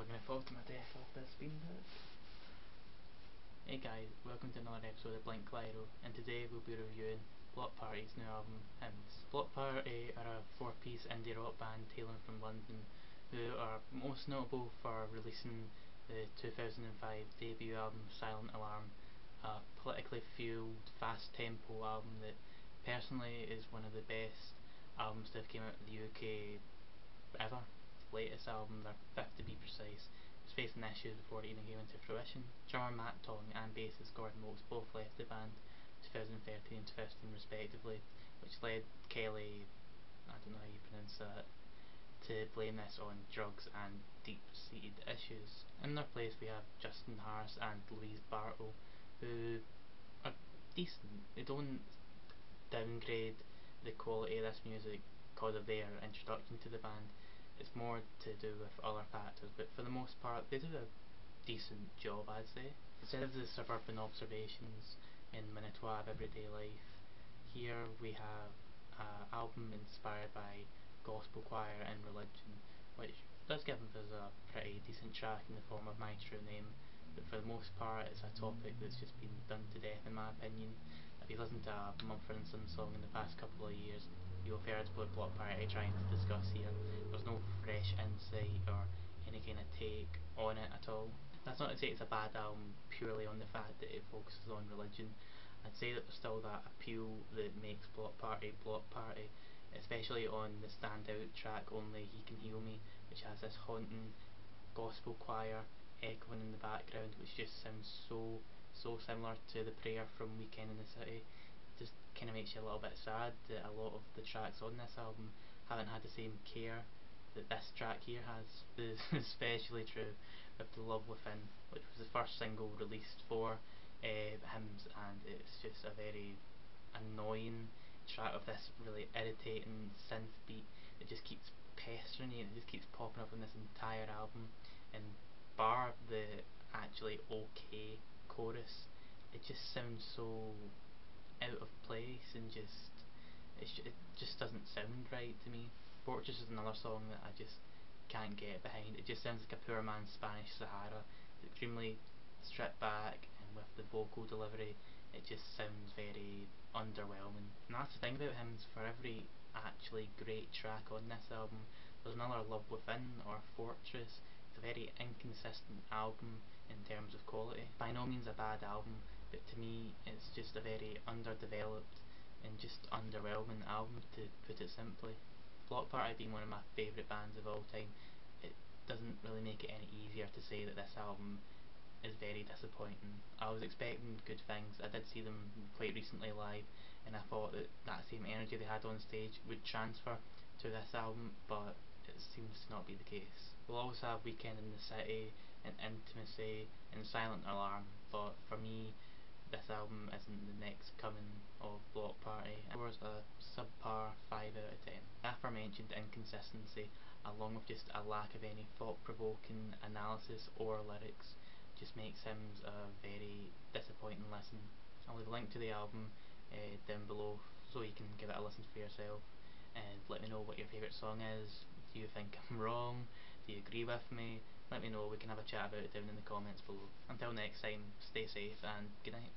probably going to fall to my death off this beanbag. Hey guys, welcome to another episode of Blink Lyro, and today we'll be reviewing Bloc Party's new album, Hymns. Bloc Party are a four-piece indie rock band hailing from London, who are most notable for releasing the 2005 debut album Silent Alarm, a politically fueled, fast-tempo album that personally is one of the best albums that have came out of the UK ever. Latest album, their fifth to be precise, was facing issues before it even came into fruition. Drummer Matt Tong and bassist Gordon Wilkes both left the band 2013 and 2015 respectively, which led Kelly, I don't know how you pronounce that, to blame this on drugs and deep-seated issues. In their place we have Justin Harris and Louise Bartle, who are decent. They don't downgrade the quality of this music because of their introduction to the band. It's more to do with other factors, but for the most part they do a decent job, I'd say. Instead of the suburban observations in Manitois of everyday life, here we have an album inspired by gospel choir and religion, which does give us a pretty decent track in the form of My True Name, but for the most part it's a topic that's just been done to death in my opinion. If you listen to a Mumford & Sons song in the past couple of years, you'll have heard what Bloc Party trying to discuss here. There's no fresh insight or any kind of take on it at all. That's not to say it's a bad album purely on the fact that it focuses on religion. I'd say that there's still that appeal that makes Bloc Party, especially on the standout track Only He Can Heal Me, which has this haunting gospel choir echoing in the background, which just sounds so similar to the prayer from Weekend in the City. Just kind of makes you a little bit sad that a lot of the tracks on this album haven't had the same care that this track here has. This is especially true with The Love Within, which was the first single released for Hymns, and it's just a very annoying track of this really irritating synth beat that just keeps pestering you, and it just keeps popping up in this entire album, and bar the actually okay chorus, it just sounds so out of place and it just doesn't sound right to me. Fortress is another song that I just can't get behind. It just sounds like a poor man's Spanish Sahara. It's extremely stripped back, and with the vocal delivery it just sounds very underwhelming. And that's the thing about Hymns, for every actually great track on this album there's another Love Within or Fortress. It's a very inconsistent album in terms of quality. By no means a bad album, but to me it's just a very underdeveloped and just underwhelming album, to put it simply. Bloc Party being one of my favourite bands of all time, it doesn't really make it any easier to say that this album is very disappointing. I was expecting good things. I did see them quite recently live, and I thought that that same energy they had on stage would transfer to this album, but it seems to not be the case. We'll also have Weekend in the City and Intimacy and Silent Alarm, but for me this album isn't the next coming of Bloc Party. It was a subpar 5 out of 10. The aforementioned inconsistency, along with just a lack of any thought-provoking analysis or lyrics, just makes Hymns a very disappointing listen. I'll leave a link to the album down below so you can give it a listen for yourself, and let me know what your favourite song is. Do you think I'm wrong? Do you agree with me? Let me know, we can have a chat about it down in the comments below. Until next time, stay safe and good night.